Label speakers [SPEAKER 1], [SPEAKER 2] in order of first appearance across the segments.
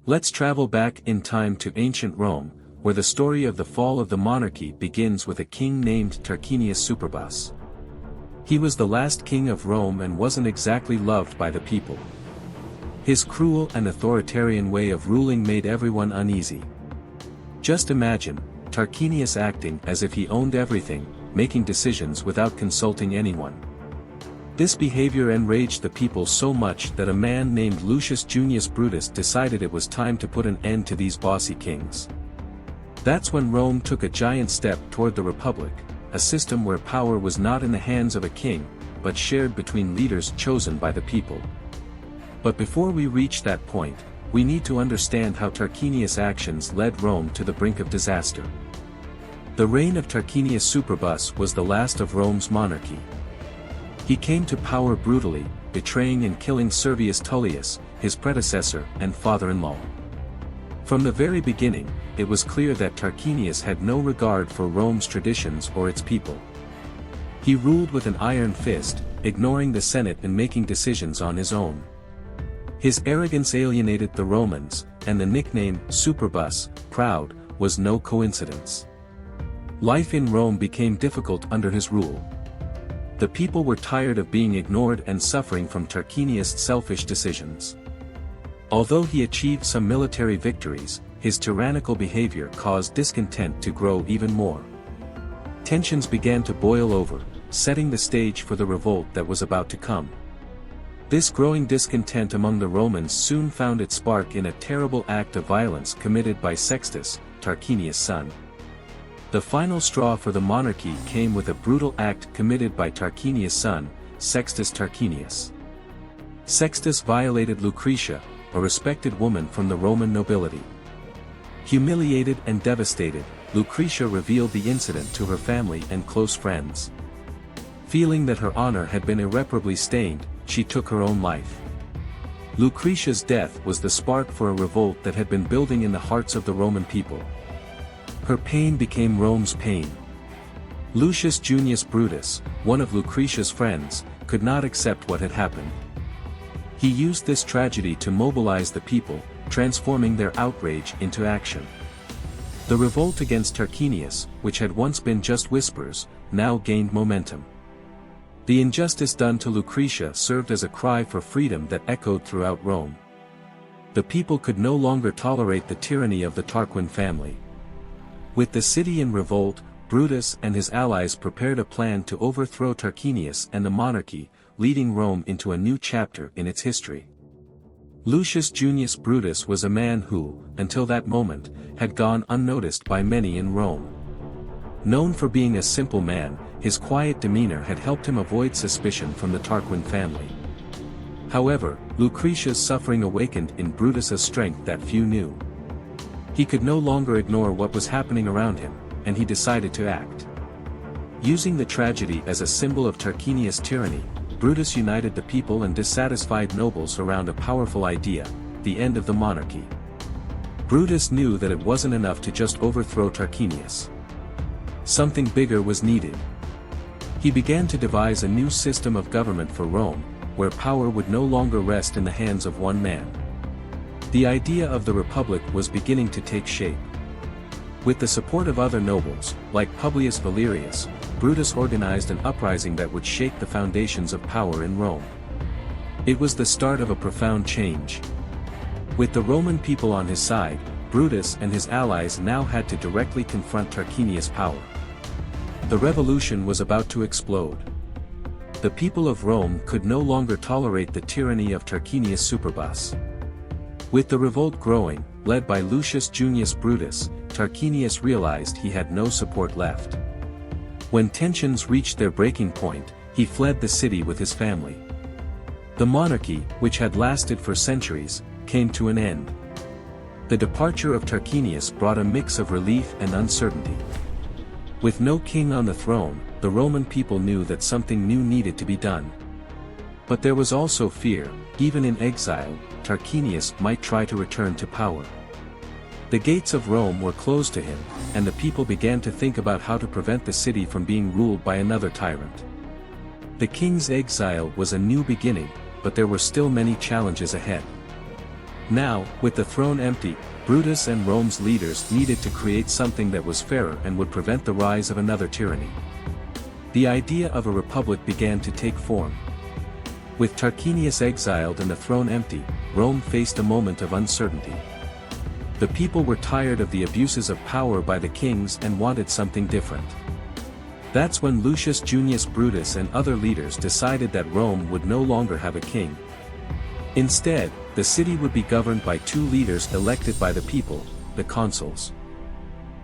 [SPEAKER 1] Let's travel back in time to ancient Rome, where the story of the fall of the monarchy begins with a king named Tarquinius Superbus. He was the last king of Rome and wasn't exactly loved by the people. His cruel and authoritarian way of ruling made everyone uneasy. Just imagine, Tarquinius acting as if he owned everything, making decisions without consulting anyone. This behavior enraged the people so much that a man named Lucius Junius Brutus decided it was time to put an end to these bossy kings. That's when Rome took a giant step toward the Republic, a system where power was not in the hands of a king, but shared between leaders chosen by the people. But before we reach that point, we need to understand how Tarquinius' actions led Rome to the brink of disaster. The reign of Tarquinius Superbus was the last of Rome's monarchy. He came to power brutally, betraying and killing Servius Tullius, his predecessor and father-in-law. From the very beginning, it was clear that Tarquinius had no regard for Rome's traditions or its people. He ruled with an iron fist, ignoring the Senate and making decisions on his own. His arrogance alienated the Romans, and the nickname Superbus, proud, was no coincidence. Life in Rome became difficult under his rule. The people were tired of being ignored and suffering from Tarquinius' selfish decisions. Although he achieved some military victories, his tyrannical behavior caused discontent to grow even more. Tensions began to boil over, setting the stage for the revolt that was about to come. This growing discontent among the Romans soon found its spark in a terrible act of violence committed by Sextus, Tarquinius' son. The final straw for the monarchy came with a brutal act committed by Tarquinius' son, Sextus Tarquinius. Sextus violated Lucretia, a respected woman from the Roman nobility. Humiliated and devastated, Lucretia revealed the incident to her family and close friends. Feeling that her honor had been irreparably stained, she took her own life. Lucretia's death was the spark for a revolt that had been building in the hearts of the Roman people. Her pain became Rome's pain. Lucius Junius Brutus, one of Lucretia's friends, could not accept what had happened. He used this tragedy to mobilize the people, transforming their outrage into action. The revolt against Tarquinius, which had once been just whispers, now gained momentum. The injustice done to Lucretia served as a cry for freedom that echoed throughout Rome. The people could no longer tolerate the tyranny of the Tarquin family. With the city in revolt, Brutus and his allies prepared a plan to overthrow Tarquinius and the monarchy, leading Rome into a new chapter in its history. Lucius Junius Brutus was a man who, until that moment, had gone unnoticed by many in Rome. Known for being a simple man, his quiet demeanor had helped him avoid suspicion from the Tarquin family. However, Lucretia's suffering awakened in Brutus a strength that few knew. He could no longer ignore what was happening around him, and he decided to act. Using the tragedy as a symbol of Tarquinius' tyranny, Brutus united the people and dissatisfied nobles around a powerful idea: the end of the monarchy. Brutus knew that it wasn't enough to just overthrow Tarquinius. Something bigger was needed. He began to devise a new system of government for Rome, where power would no longer rest in the hands of one man. The idea of the Republic was beginning to take shape. With the support of other nobles, like Publius Valerius, Brutus organized an uprising that would shake the foundations of power in Rome. It was the start of a profound change. With the Roman people on his side, Brutus and his allies now had to directly confront Tarquinius' power. The revolution was about to explode. The people of Rome could no longer tolerate the tyranny of Tarquinius Superbus. With the revolt growing, led by Lucius Junius Brutus, Tarquinius realized he had no support left. When tensions reached their breaking point, he fled the city with his family. The monarchy, which had lasted for centuries, came to an end. The departure of Tarquinius brought a mix of relief and uncertainty. With no king on the throne, the Roman people knew that something new needed to be done. But there was also fear. Even in exile, Tarquinius might try to return to power. The gates of Rome were closed to him, and the people began to think about how to prevent the city from being ruled by another tyrant. The king's exile was a new beginning, but there were still many challenges ahead. Now, with the throne empty, Brutus and Rome's leaders needed to create something that was fairer and would prevent the rise of another tyranny. The idea of a republic began to take form. With Tarquinius exiled and the throne empty, Rome faced a moment of uncertainty. The people were tired of the abuses of power by the kings and wanted something different. That's when Lucius Junius Brutus and other leaders decided that Rome would no longer have a king. Instead, the city would be governed by two leaders elected by the people, the consuls.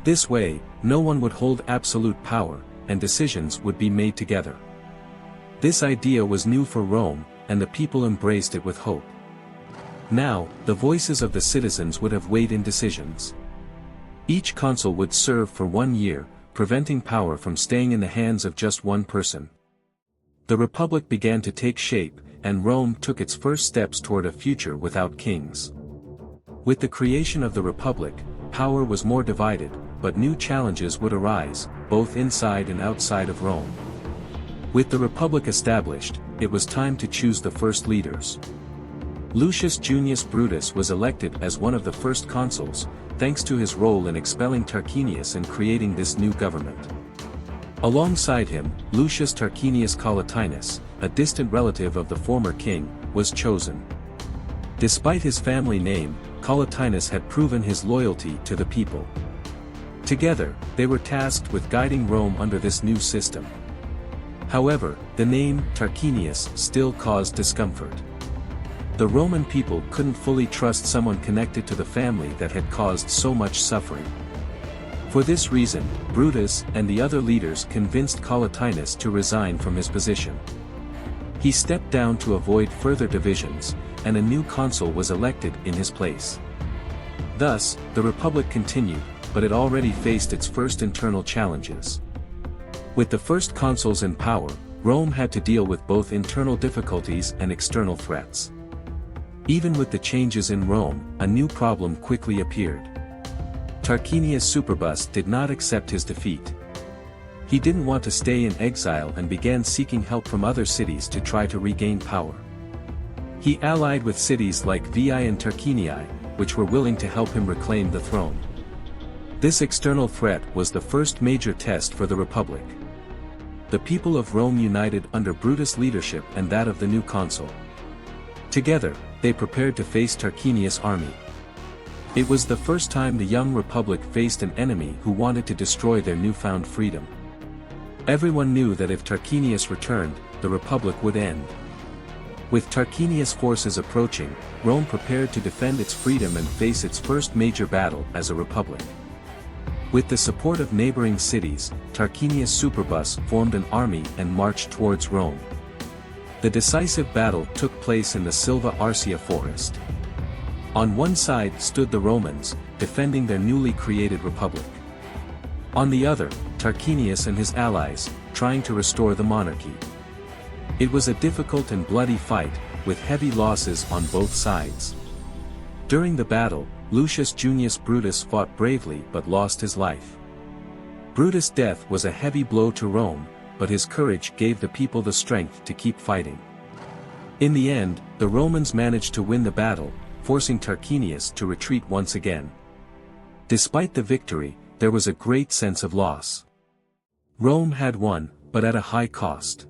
[SPEAKER 1] This way, no one would hold absolute power, and decisions would be made together. This idea was new for Rome, and the people embraced it with hope. Now, the voices of the citizens would have weighed in decisions. Each consul would serve for 1 year, preventing power from staying in the hands of just one person. The republic began to take shape, and Rome took its first steps toward a future without kings. With the creation of the republic, power was more divided, but new challenges would arise, both inside and outside of Rome. With the republic established, it was time to choose the first leaders. Lucius Junius Brutus was elected as one of the first consuls, thanks to his role in expelling Tarquinius and creating this new government. Alongside him, Lucius Tarquinius Collatinus, a distant relative of the former king, was chosen. Despite his family name, Collatinus had proven his loyalty to the people. Together, they were tasked with guiding Rome under this new system. However, the name Tarquinius still caused discomfort. The Roman people couldn't fully trust someone connected to the family that had caused so much suffering. For this reason, Brutus and the other leaders convinced Collatinus to resign from his position. He stepped down to avoid further divisions, and a new consul was elected in his place. Thus, the republic continued, but it already faced its first internal challenges. With the first consuls in power, Rome had to deal with both internal difficulties and external threats. Even with the changes in Rome, a new problem quickly appeared. Tarquinius Superbus did not accept his defeat. He didn't want to stay in exile and began seeking help from other cities to try to regain power. He allied with cities like Veii and Tarquinii, which were willing to help him reclaim the throne. This external threat was the first major test for the Republic. The people of Rome united under Brutus' leadership and that of the new consul. Together, they prepared to face Tarquinius' army. It was the first time the young Republic faced an enemy who wanted to destroy their newfound freedom. Everyone knew that if Tarquinius returned, the Republic would end. With Tarquinius' forces approaching, Rome prepared to defend its freedom and face its first major battle as a republic. With the support of neighboring cities, Tarquinius Superbus formed an army and marched towards Rome. The decisive battle took place in the Silva Arsia forest. On one side stood the Romans, defending their newly created republic. On the other, Tarquinius and his allies, trying to restore the monarchy. It was a difficult and bloody fight, with heavy losses on both sides. During the battle, Lucius Junius Brutus fought bravely but lost his life. Brutus' death was a heavy blow to Rome, but his courage gave the people the strength to keep fighting. In the end, the Romans managed to win the battle, forcing Tarquinius to retreat once again. Despite the victory, there was a great sense of loss. Rome had won, but at a high cost.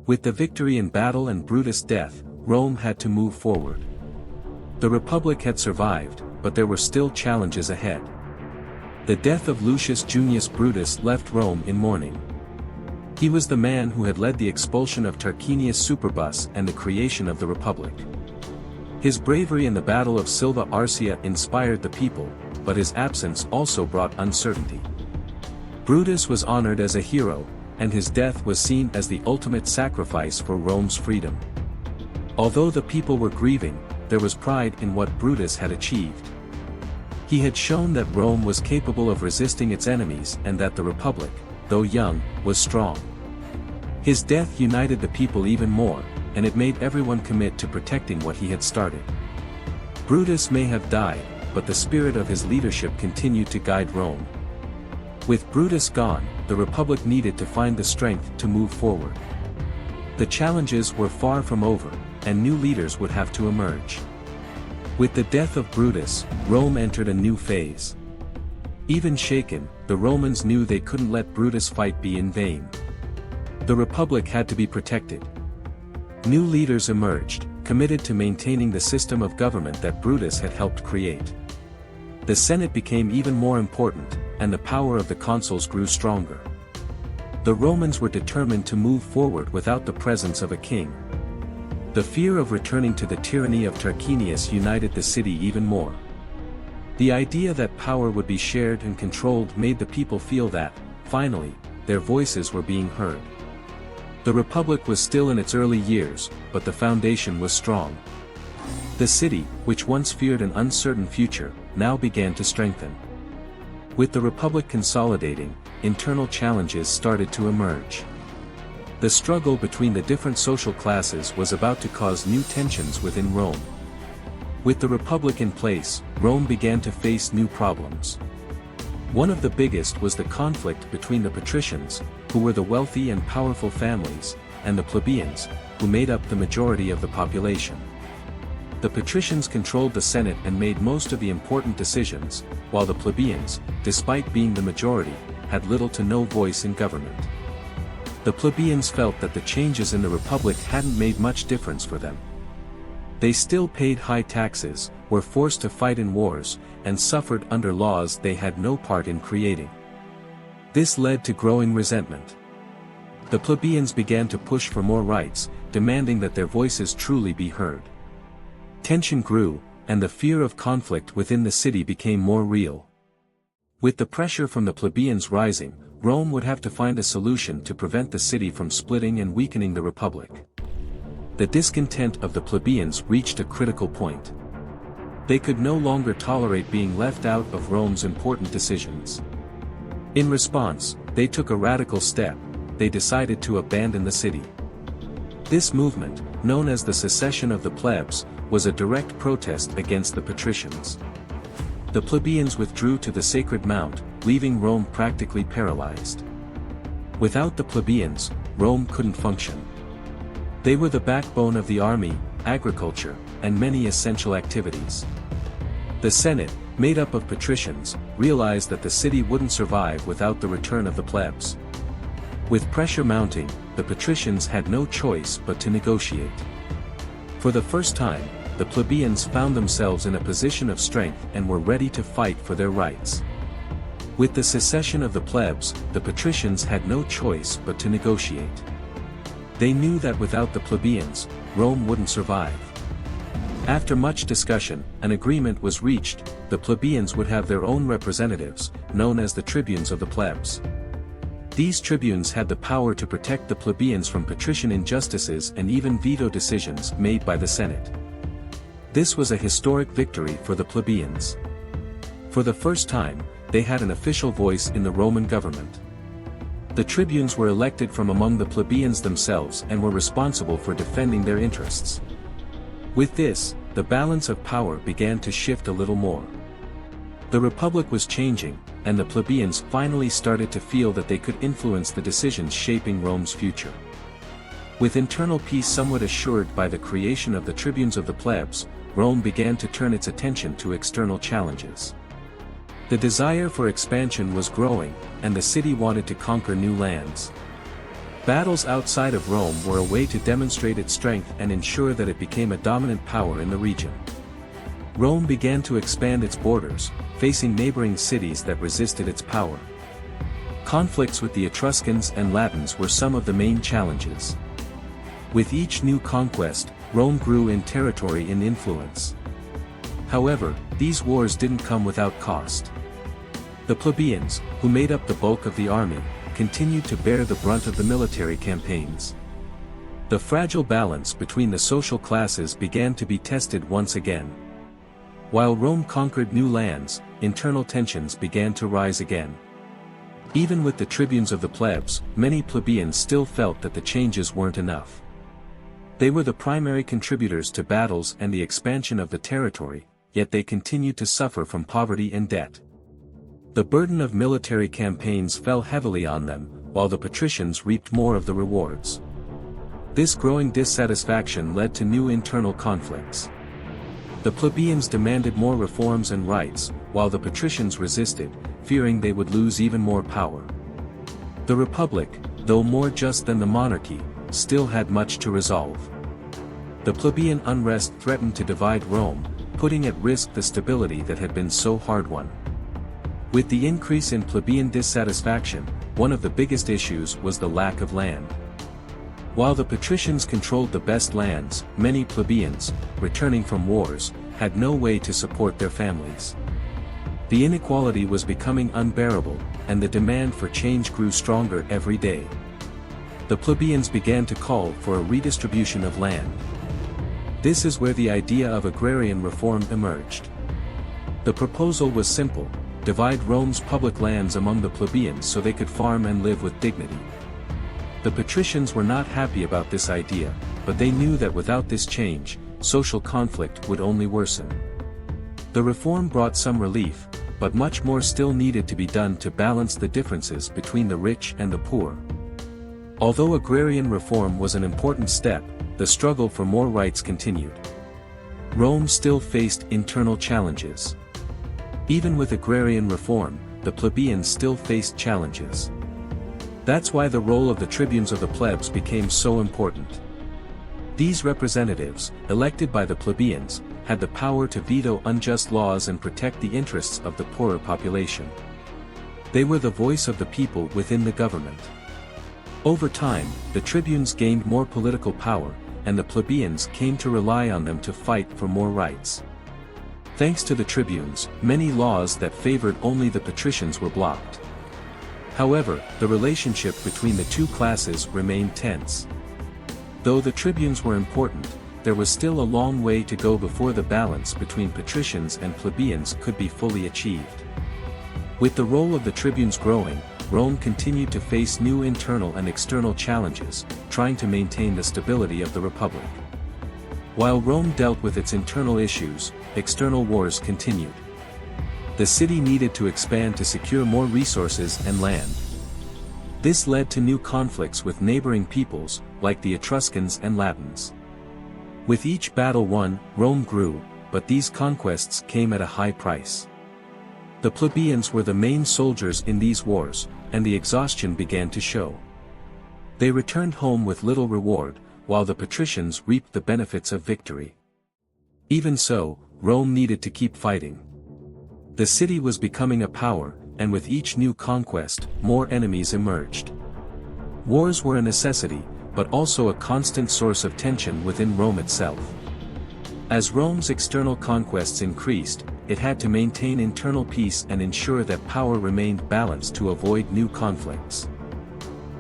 [SPEAKER 1] With the victory in battle and Brutus' death, Rome had to move forward. The Republic had survived, but there were still challenges ahead. The death of Lucius Junius Brutus left Rome in mourning. He was the man who had led the expulsion of Tarquinius Superbus and the creation of the Republic. His bravery in the Battle of Silva Arsia inspired the people, but his absence also brought uncertainty. Brutus was honored as a hero, and his death was seen as the ultimate sacrifice for Rome's freedom. Although the people were grieving, there was pride in what Brutus had achieved. He had shown that Rome was capable of resisting its enemies and that the Republic, though young, was strong. His death united the people even more, and it made everyone commit to protecting what he had started. Brutus may have died, but the spirit of his leadership continued to guide Rome. With Brutus gone, the Republic needed to find the strength to move forward. The challenges were far from over, and new leaders would have to emerge. With the death of Brutus, Rome entered a new phase. Even shaken, the Romans knew they couldn't let Brutus' fight be in vain. The Republic had to be protected. New leaders emerged, committed to maintaining the system of government that Brutus had helped create. The Senate became even more important, and the power of the consuls grew stronger. The Romans were determined to move forward without the presence of a king. The fear of returning to the tyranny of Tarquinius united the city even more. The idea that power would be shared and controlled made the people feel that, finally, their voices were being heard. The Republic was still in its early years, but the foundation was strong. The city, which once feared an uncertain future, now began to strengthen. With the Republic consolidating, internal challenges started to emerge. The struggle between the different social classes was about to cause new tensions within Rome. With the Republic in place, Rome began to face new problems. One of the biggest was the conflict between the patricians, who were the wealthy and powerful families, and the plebeians, who made up the majority of the population. The patricians controlled the Senate and made most of the important decisions, while the plebeians, despite being the majority, had little to no voice in government. The plebeians felt that the changes in the Republic hadn't made much difference for them. They still paid high taxes, were forced to fight in wars, and suffered under laws they had no part in creating. This led to growing resentment. The plebeians began to push for more rights, demanding that their voices truly be heard. Tension grew, and the fear of conflict within the city became more real. With the pressure from the plebeians rising, Rome would have to find a solution to prevent the city from splitting and weakening the Republic. The discontent of the plebeians reached a critical point. They could no longer tolerate being left out of Rome's important decisions. In response, they took a radical step: they decided to abandon the city. This movement, known as the secession of the plebs, was a direct protest against the patricians. The plebeians withdrew to the Sacred Mount, leaving Rome practically paralyzed. Without the plebeians, Rome couldn't function. They were the backbone of the army, agriculture, and many essential activities. The Senate, made up of patricians, realized that the city wouldn't survive without the return of the plebs. With pressure mounting, the patricians had no choice but to negotiate. For the first time, the plebeians found themselves in a position of strength and were ready to fight for their rights. With the secession of the plebs, the patricians had no choice but to negotiate. They knew that without the plebeians, Rome wouldn't survive. After much discussion, an agreement was reached: the plebeians would have their own representatives, known as the tribunes of the plebs. These tribunes had the power to protect the plebeians from patrician injustices and even veto decisions made by the Senate. This was a historic victory for the plebeians. For the first time, they had an official voice in the Roman government. The tribunes were elected from among the plebeians themselves and were responsible for defending their interests. With this, the balance of power began to shift a little more. The Republic was changing, and the plebeians finally started to feel that they could influence the decisions shaping Rome's future. With internal peace somewhat assured by the creation of the tribunes of the plebs, Rome began to turn its attention to external challenges. The desire for expansion was growing, and the city wanted to conquer new lands. Battles outside of Rome were a way to demonstrate its strength and ensure that it became a dominant power in the region. Rome began to expand its borders, facing neighboring cities that resisted its power. Conflicts with the Etruscans and Latins were some of the main challenges. With each new conquest, Rome grew in territory and influence. However, these wars didn't come without cost. The plebeians, who made up the bulk of the army, continued to bear the brunt of the military campaigns. The fragile balance between the social classes began to be tested once again. While Rome conquered new lands, internal tensions began to rise again. Even with the tribunes of the plebs, many plebeians still felt that the changes weren't enough. They were the primary contributors to battles and the expansion of the territory, yet they continued to suffer from poverty and debt. The burden of military campaigns fell heavily on them, while the patricians reaped more of the rewards. This growing dissatisfaction led to new internal conflicts. The plebeians demanded more reforms and rights, while the patricians resisted, fearing they would lose even more power. The Republic, though more just than the monarchy, still had much to resolve. The plebeian unrest threatened to divide Rome, putting at risk the stability that had been so hard-won. With the increase in plebeian dissatisfaction, one of the biggest issues was the lack of land. While the patricians controlled the best lands, many plebeians, returning from wars, had no way to support their families. The inequality was becoming unbearable, and the demand for change grew stronger every day. The plebeians began to call for a redistribution of land. This is where the idea of agrarian reform emerged. The proposal was simple: divide Rome's public lands among the plebeians so they could farm and live with dignity. The patricians were not happy about this idea, but they knew that without this change, social conflict would only worsen. The reform brought some relief, but much more still needed to be done to balance the differences between the rich and the poor. Although agrarian reform was an important step, the struggle for more rights continued. Rome still faced internal challenges. Even with agrarian reform, the plebeians still faced challenges. That's why the role of the tribunes of the plebs became so important. These representatives, elected by the plebeians, had the power to veto unjust laws and protect the interests of the poorer population. They were the voice of the people within the government. Over time, the tribunes gained more political power, and the plebeians came to rely on them to fight for more rights. Thanks to the tribunes, many laws that favored only the patricians were blocked. However, the relationship between the two classes remained tense. Though the tribunes were important, there was still a long way to go before the balance between patricians and plebeians could be fully achieved. With the role of the tribunes growing, Rome continued to face new internal and external challenges, trying to maintain the stability of the Republic. While Rome dealt with its internal issues, external wars continued. The city needed to expand to secure more resources and land. This led to new conflicts with neighboring peoples, like the Etruscans and Latins. With each battle won, Rome grew, but these conquests came at a high price. The plebeians were the main soldiers in these wars, and the exhaustion began to show. They returned home with little reward, while the patricians reaped the benefits of victory. Even so, Rome needed to keep fighting. The city was becoming a power, and with each new conquest, more enemies emerged. Wars were a necessity, but also a constant source of tension within Rome itself. As Rome's external conquests increased, it had to maintain internal peace and ensure that power remained balanced to avoid new conflicts.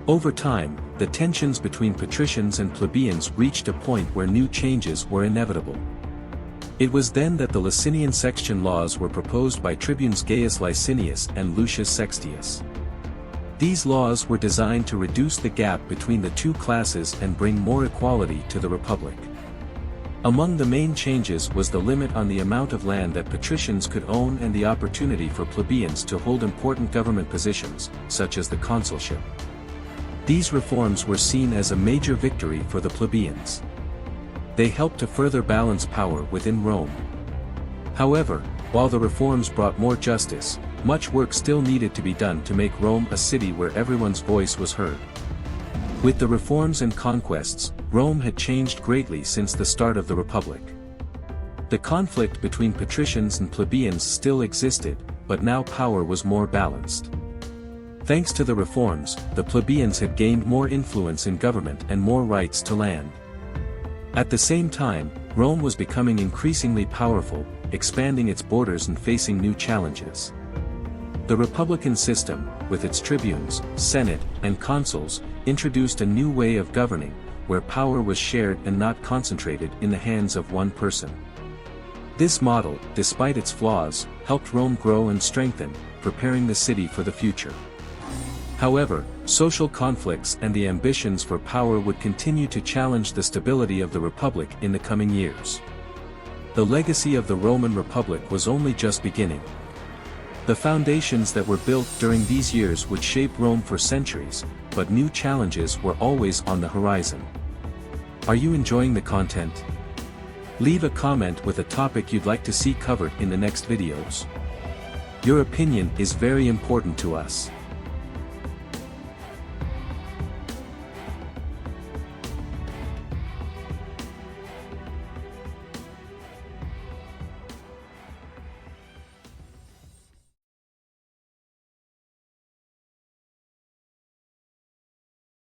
[SPEAKER 1] Over time, the tensions between patricians and plebeians reached a point where new changes were inevitable. It was then that the Licinian Sextian laws were proposed by tribunes Gaius Licinius and Lucius Sextius. These laws were designed to reduce the gap between the two classes and bring more equality to the Republic. Among the main changes was the limit on the amount of land that patricians could own and the opportunity for plebeians to hold important government positions, such as the consulship. These reforms were seen as a major victory for the plebeians. They helped to further balance power within Rome. However, while the reforms brought more justice, much work still needed to be done to make Rome a city where everyone's voice was heard. With the reforms and conquests, Rome had changed greatly since the start of the Republic. The conflict between patricians and plebeians still existed, but now power was more balanced. Thanks to the reforms, the plebeians had gained more influence in government and more rights to land. At the same time, Rome was becoming increasingly powerful, expanding its borders and facing new challenges. The republican system, with its tribunes, senate, and consuls, introduced a new way of governing, where power was shared and not concentrated in the hands of one person. This model, despite its flaws, helped Rome grow and strengthen, preparing the city for the future. However, social conflicts and the ambitions for power would continue to challenge the stability of the Republic in the coming years. The legacy of the Roman Republic was only just beginning. The foundations that were built during these years would shape Rome for centuries, but new challenges were always on the horizon. Are you enjoying the content? Leave a comment with a topic you'd like to see covered in the next videos. Your opinion is very important to us.